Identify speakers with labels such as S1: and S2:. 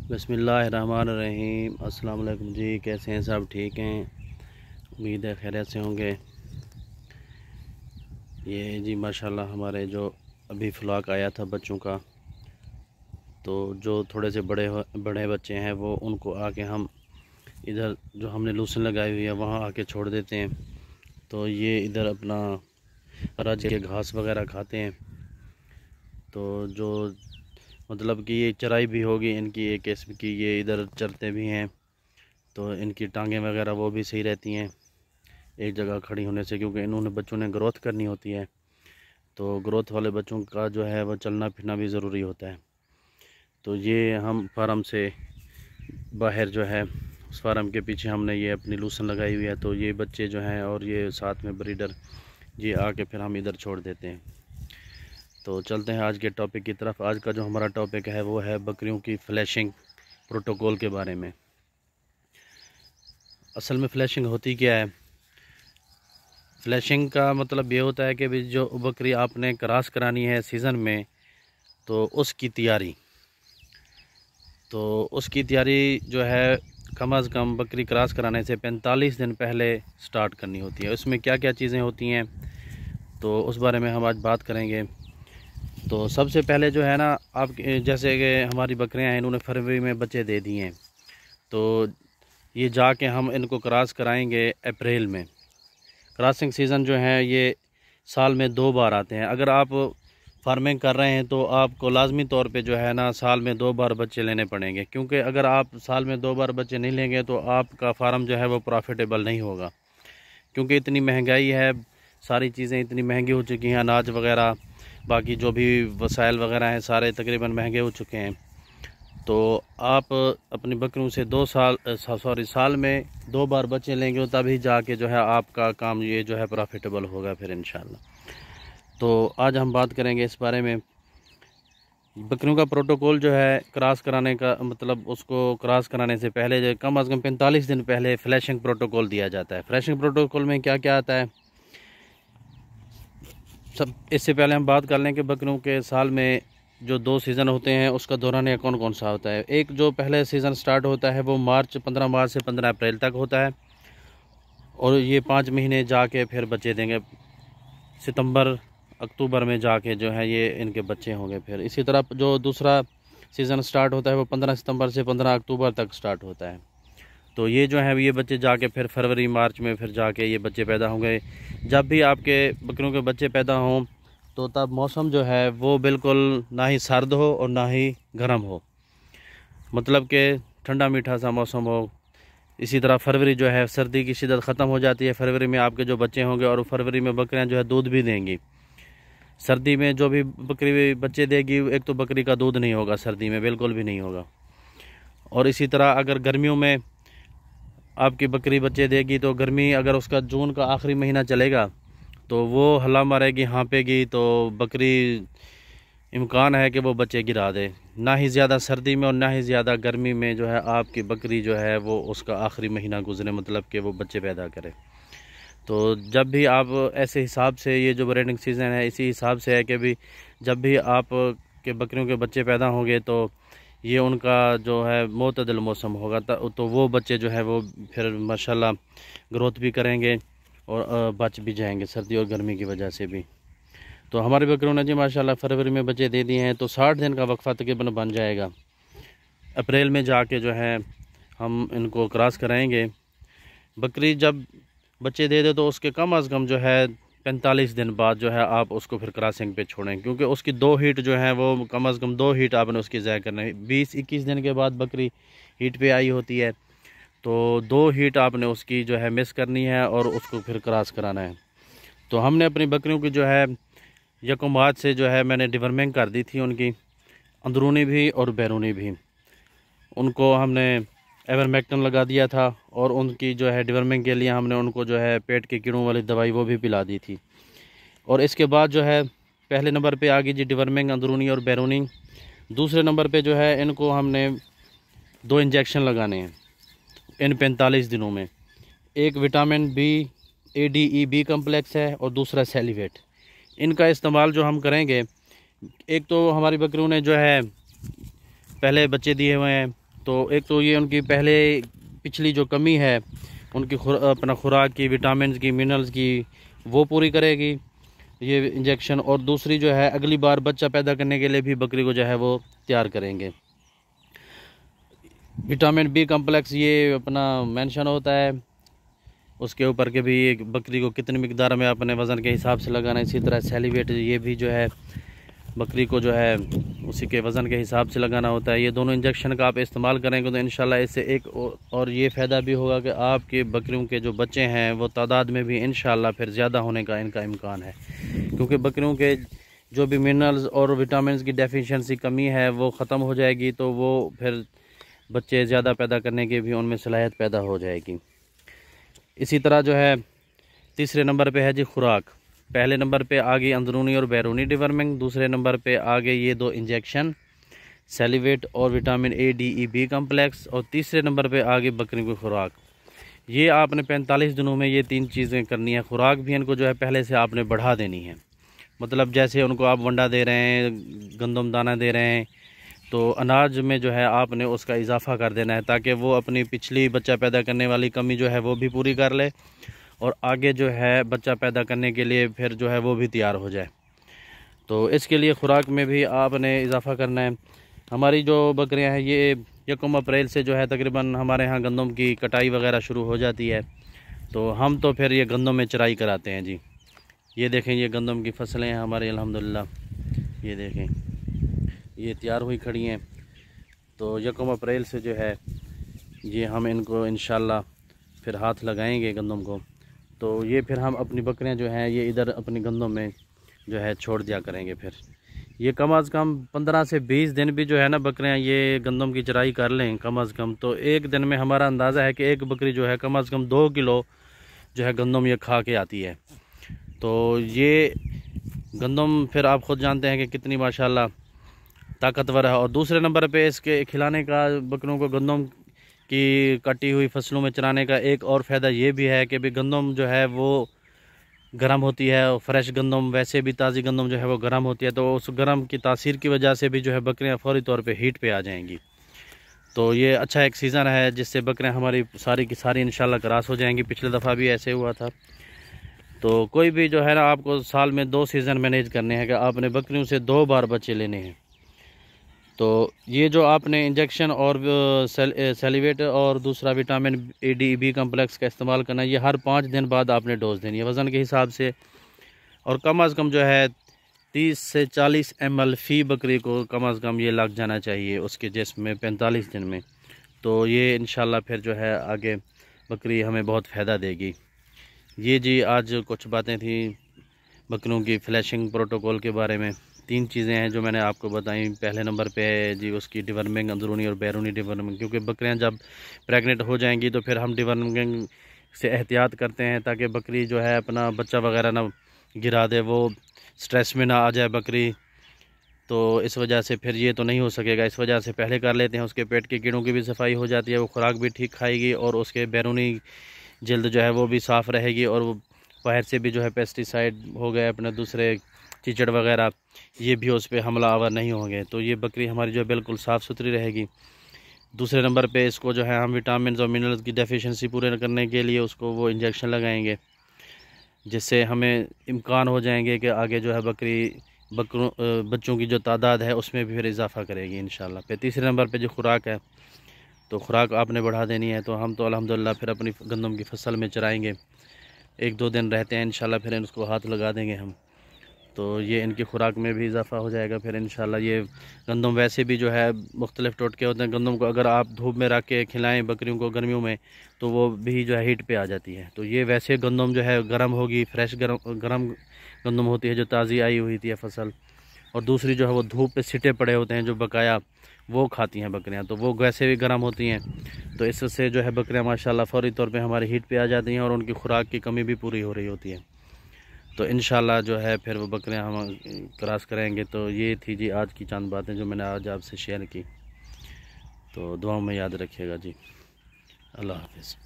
S1: बिस्मिल्लाहिर्रहमानिर्रहीम। अस्सलाम वालेकुम जी, कैसे हैं? सब ठीक हैं? उम्मीद है खैरियत से होंगे। ये जी माशाल्लाह हमारे जो अभी फ्लॉक आया था बच्चों का, तो जो थोड़े से बड़े बच्चे हैं वो उनको आके हम इधर जो हमने लूसन लगाई हुई है वहाँ आके छोड़ देते हैं। तो ये इधर अपना रज के घास वगैरह खाते हैं। तो जो मतलब कि ये चराई भी होगी इनकी एक किस्म की, ये इधर चरते भी हैं तो इनकी टांगें वगैरह वो भी सही रहती हैं एक जगह खड़ी होने से, क्योंकि इन्होंने बच्चों ने ग्रोथ करनी होती है। तो ग्रोथ वाले बच्चों का जो है वो चलना फिरना भी ज़रूरी होता है। तो ये हम फार्म से बाहर जो है उस फार्म के पीछे हमने ये अपनी लूसन लगाई हुई है। तो ये बच्चे जो हैं और ये साथ में ब्रीडर ये आके फिर हम इधर छोड़ देते हैं। तो चलते हैं आज के टॉपिक की तरफ। आज का जो हमारा टॉपिक है वो है बकरियों की फ्लैशिंग प्रोटोकॉल के बारे में। असल में फ्लैशिंग होती क्या है? फ्लैशिंग का मतलब ये होता है कि भी जो बकरी आपने क्रॉस करानी है सीज़न में, तो उसकी तैयारी जो है कम अज़ कम बकरी क्रॉस कराने से 45 दिन पहले स्टार्ट करनी होती है। उसमें क्या क्या चीज़ें होती हैं तो उस बारे में हम आज बात करेंगे। तो सबसे पहले जो है ना, आप जैसे कि हमारी बकरियां हैं, इन्होंने फरवरी में बच्चे दे दिए हैं, तो ये जाके हम इनको क्रॉस कराएंगे अप्रैल में। क्रॉसिंग सीज़न जो है ये साल में 2 बार आते हैं। अगर आप फार्मिंग कर रहे हैं तो आपको लाजमी तौर पे जो है ना साल में 2 बार बच्चे लेने पड़ेंगे, क्योंकि अगर आप साल में 2 बार बच्चे नहीं लेंगे तो आपका फार्म जो है वो प्रॉफिटेबल नहीं होगा। क्योंकि इतनी महंगाई है, सारी चीज़ें इतनी महंगी हो चुकी हैं, अनाज वगैरह बाकी जो भी वसाइल वगैरह हैं सारे तकरीबन महंगे हो चुके हैं। तो आप अपनी बकरियों से साल में 2 बार बच्चे लेंगे तभी जाके जो है आपका काम ये जो है प्रॉफिटेबल होगा फिर इंशाल्लाह। तो आज हम बात करेंगे इस बारे में। बकरियों का प्रोटोकॉल जो है क्रॉस कराने का, मतलब उसको क्रॉस कराने से पहले जो कम अज़ कम 45 दिन पहले फ्लैशिंग प्रोटोकॉल दिया जाता है। फ्लैशिंग प्रोटोकॉल में क्या क्या आता है सब, इससे पहले हम बात कर लें कि बकरियों के साल में जो 2 सीज़न होते हैं उसका दौरान कौन कौन सा होता है। एक जो पहले सीज़न स्टार्ट होता है वो 15 मार्च से 15 अप्रैल तक होता है, और ये 5 महीने जाके फिर बच्चे देंगे। सितंबर अक्टूबर में जाके जो है ये इनके बच्चे होंगे। फिर इसी तरह जो दूसरा सीज़न स्टार्ट होता है वो 15 सितंबर से 15 अक्टूबर तक स्टार्ट होता है। तो ये जो है ये बच्चे जाके फिर फरवरी मार्च में फिर जाके ये बच्चे पैदा होंगे। जब भी आपके बकरियों के बच्चे पैदा हों तो तब मौसम जो है वो बिल्कुल ना ही सर्द हो और ना ही गर्म हो, मतलब कि ठंडा मीठा सा मौसम हो। इसी तरह फरवरी जो है सर्दी की शिद्दत ख़त्म हो जाती है, फरवरी में आपके जो बच्चे होंगे, और फरवरी में बकरियां जो है दूध भी देंगी। सर्दी में जो भी बकरी बच्चे देगी, एक तो बकरी का दूध नहीं होगा सर्दी में, बिल्कुल भी नहीं होगा। और इसी तरह अगर गर्मियों में आपकी बकरी बच्चे देगी तो गर्मी अगर उसका जून का आखिरी महीना चलेगा तो वो हल्ला मारेगी, हाँपेगी, तो बकरी इम्कान है कि वो बच्चे गिरा दे। ना ही ज़्यादा सर्दी में और ना ही ज़्यादा गर्मी में जो है आपकी बकरी जो है वो उसका आखिरी महीना गुजरे, मतलब कि वो बच्चे पैदा करे। तो जब भी आप ऐसे हिसाब से, ये जो ब्रीडिंग सीज़न है इसी हिसाब से है कि भी जब भी आप के बकरियों के बच्चे पैदा होंगे तो ये उनका जो है मोतदल मौसम होगा, तो वो बच्चे जो है वो फिर माशाल्लाह ग्रोथ भी करेंगे और बच भी जाएंगे सर्दी और गर्मी की वजह से भी। तो हमारे बकरियों ने जी माशाल्लाह फरवरी में बच्चे दे दिए हैं, तो 60 दिन का वक्फा तकरीबन बन जाएगा। अप्रैल में जाके जो है हम इनको क्रॉस कराएंगे। बकरी जब बच्चे दे दे तो उसके कम अज़ कम जो है 45 दिन बाद जो है आप उसको फिर क्रॉसिंग पे छोड़ें, क्योंकि उसकी 2 हीट जो है वो कम अज़ कम 2 हीट आपने उसकी ज़ाय करना है। 20-21 दिन के बाद बकरी हीट पे आई होती है, तो 2 हीट आपने उसकी जो है मिस करनी है और उसको फिर क्रॉस कराना है। तो हमने अपनी बकरियों की जो है यकम आज से जो है मैंने डिवर्मिंग कर दी थी, उनकी अंदरूनी भी और बैरूनी भी। उनको हमने एवरमेक्टिन लगा दिया था, और उनकी जो है डिवर्मिंग के लिए हमने उनको जो है पेट के कीड़ों वाली दवाई वो भी पिला दी थी। और इसके बाद जो है पहले नंबर पे आ गई जी डिवर्मिंग अंदरूनी और बैरूनी। दूसरे नंबर पे जो है इनको हमने 2 इंजेक्शन लगाने हैं इन 45 दिनों में। एक विटामिन बी ADE-B कम्प्लेक्स है और दूसरा सेलिवेट। इनका इस्तेमाल जो हम करेंगे, एक तो हमारी बकरियों ने जो है पहले बच्चे दिए हुए हैं तो एक तो ये उनकी पिछली जो कमी है उनकी अपना खुराक की, विटामिन की, मिनरल्स की, वो पूरी करेगी ये इंजेक्शन। और दूसरी जो है अगली बार बच्चा पैदा करने के लिए भी बकरी को जो है वो तैयार करेंगे। विटामिन बी कम्प्लेक्स ये अपना मेंशन होता है उसके ऊपर के भी एक बकरी को कितनी मिकदार में अपने वज़न के हिसाब से लगाना। इसी तरह सेलिवेट ये भी जो है बकरी को जो है उसी के वज़न के हिसाब से लगाना होता है। ये दोनों इंजेक्शन का आप इस्तेमाल करेंगे तो इंशाल्लाह इससे एक और ये फ़ायदा भी होगा कि आपके बकरियों के जो बच्चे हैं वो तादाद में भी इंशाल्लाह फिर ज़्यादा होने का इनका इम्कान है, क्योंकि बकरियों के जो भी मिनरल्स और विटामिन की डेफिशिएंसी कमी है वो ख़त्म हो जाएगी, तो वो फिर बच्चे ज़्यादा पैदा करने की भी उनमें सलाहियत पैदा हो जाएगी। इसी तरह जो है तीसरे नंबर पे है जी खुराक। पहले नंबर पे आ गई अंदरूनी और बैरूनी डिवर्मिंग, दूसरे नंबर पे आ गए ये दो इंजेक्शन सेलिवेट और vitamin A D E B complex, और तीसरे नंबर पे आ गई बकरी की खुराक। ये आपने 45 दिनों में ये 3 चीज़ें करनी है। खुराक भी इनको जो है पहले से आपने बढ़ा देनी है, मतलब जैसे उनको आप वंडा दे रहे हैं, गंदम दाना दे रहे हैं, तो अनाज में जो है आपने उसका इजाफा कर देना है ताकि वो अपनी पिछली बच्चा पैदा करने वाली कमी जो है वो भी पूरी कर ले और आगे जो है बच्चा पैदा करने के लिए फिर जो है वो भी तैयार हो जाए। तो इसके लिए खुराक में भी आपने इजाफा करना है। हमारी जो बकरियां हैं ये 1 अप्रैल से जो है तकरीबन हमारे यहाँ गंदम की कटाई वगैरह शुरू हो जाती है, तो हम तो फिर ये गंदम में चराई कराते हैं जी। ये देखें ये गंदम की फसलें हैं हमारी अल्हम्दुलिल्लाह, ये देखें ये तैयार हुई खड़ी हैं। तो 1 अप्रैल से जो है ये हम इनको इंशाल्लाह फिर हाथ लगाएंगे गंदम को, तो ये फिर हम अपनी बकरियां जो हैं ये इधर अपनी गंदम में जो है छोड़ दिया करेंगे। फिर ये कम अज़ कम 15 से 20 दिन भी जो है ना बकरियां ये गंदम की चराई कर लें कम अज़ कम, तो एक दिन में हमारा अंदाज़ा है कि एक बकरी जो है कम अज़ कम 2 किलो जो है गंदम ये खा के आती है। तो ये गंदम फिर आप ख़ुद जानते हैं कि कितनी माशाल्लाह ताकतवर है। और दूसरे नंबर पे इसके खिलाने का बकरों को गंदम की कटी हुई फसलों में चराने का एक और फ़ायदा ये भी है कि भी गंदम जो है वो गर्म होती है, और फ्रेश गंदम वैसे भी ताज़ी गंदम जो है वो गर्म होती है, तो उस गर्म की तासीर की वजह से भी जो है बकरियां फौरी तौर पे हीट पे आ जाएंगी। तो ये अच्छा एक सीज़न है जिससे बकरियां हमारी सारी की सारी इंशाल्लाह क्रॉस हो जाएंगी। पिछले दफ़ा भी ऐसे हुआ था। तो कोई भी जो है ना आपको साल में 2 सीज़न मैनेज करने हैं कि आपने बकरियों से 2 बार बच्चे लेने हैं। तो ये जो आपने इंजेक्शन और सेलिवेट और दूसरा vitamin A D B complex का इस्तेमाल करना, ये हर 5 दिन बाद आपने डोज देनी है वज़न के हिसाब से, और कम अज़ कम जो है 30 से 40 ml फ़ी बकरी को कम अज़ कम ये लग जाना चाहिए उसके जिस्म में 45 दिन में। तो ये इंशाल्लाह फिर जो है आगे बकरी हमें बहुत फ़ायदा देगी। ये जी आज कुछ बातें थी बकरियों की फ्लैशिंग प्रोटोकॉल के बारे में। 3 चीज़ें हैं जो मैंने आपको बताई। पहले नंबर पे है जी उसकी डिवर्मिंग, अंदरूनी और बैरूनी डिवर्मिंग, क्योंकि बकरियां जब प्रेग्नेंट हो जाएंगी तो फिर हम डिवर्मिंग से एहतियात करते हैं ताकि बकरी जो है अपना बच्चा वगैरह ना गिरा दे, वो स्ट्रेस में ना आ जाए बकरी। तो इस वजह से फिर ये तो नहीं हो सकेगा, इस वजह से पहले कर लेते हैं। उसके पेट के कीड़ों की भी सफाई हो जाती है, वो खुराक भी ठीक खाएगी और उसके बैरूनी जल्द जो है वो भी साफ़ रहेगी, और वो बाहर से भी जो है पेस्टिसाइड हो गए अपने दूसरे कीचड़ वगैरह ये भी उस पर हमला आवर नहीं होंगे। तो ये बकरी हमारी जो है बिल्कुल साफ़ सुथरी रहेगी। दूसरे नंबर पे इसको जो है हम विटामिन और मिनरल्स की डेफिशिएंसी पूरे करने के लिए उसको वो इंजेक्शन लगाएंगे, जिससे हमें इम्कान हो जाएंगे कि आगे जो है बच्चों की जो तादाद है उसमें भी फिर इजाफा करेगी इंशाल्लाह। फिर तीसरे नंबर पे जो खुराक है, तो खुराक आपने बढ़ा देनी है। तो हम तो अल्हम्दुलिल्लाह फिर अपनी गंदम की फसल में चराएँगे, 1-2 दिन रहते हैं इंशाल्लाह फिर इसको हाथ लगा देंगे हम, तो ये इनकी खुराक में भी इजाफा हो जाएगा। फिर इंशाल्लाह ये गंदम वैसे भी जो है मुख्तलिफ़ टोटके होते हैं, गंदम को अगर आप धूप में रख के खिलाएं बकरियों को गर्मियों में तो वो भी जो है हीट पे आ जाती है। तो ये वैसे गंदम जो है गर्म होगी, फ्रेश गर्म गंदम होती है जो ताज़ी आई हुई थी फसल, और दूसरी जो है वो धूप पे सिटे पड़े होते हैं जो बकाया वो खाती हैं बकरियां, तो वो वैसे भी गर्म होती हैं। तो इससे जो है बकरियां माशाल्लाह फ़ौरी तौर पे हमारी हीट पे आ जाती हैं और उनकी खुराक की कमी भी पूरी हो रही होती है। तो इंशाल्लाह जो है फिर वो बकरियां हम क्रॉस करेंगे। तो ये थी जी आज की चंद बातें जो मैंने आज आपसे शेयर की। तो दुआओं में याद रखिएगा जी। अल्लाह हाफ़िज़।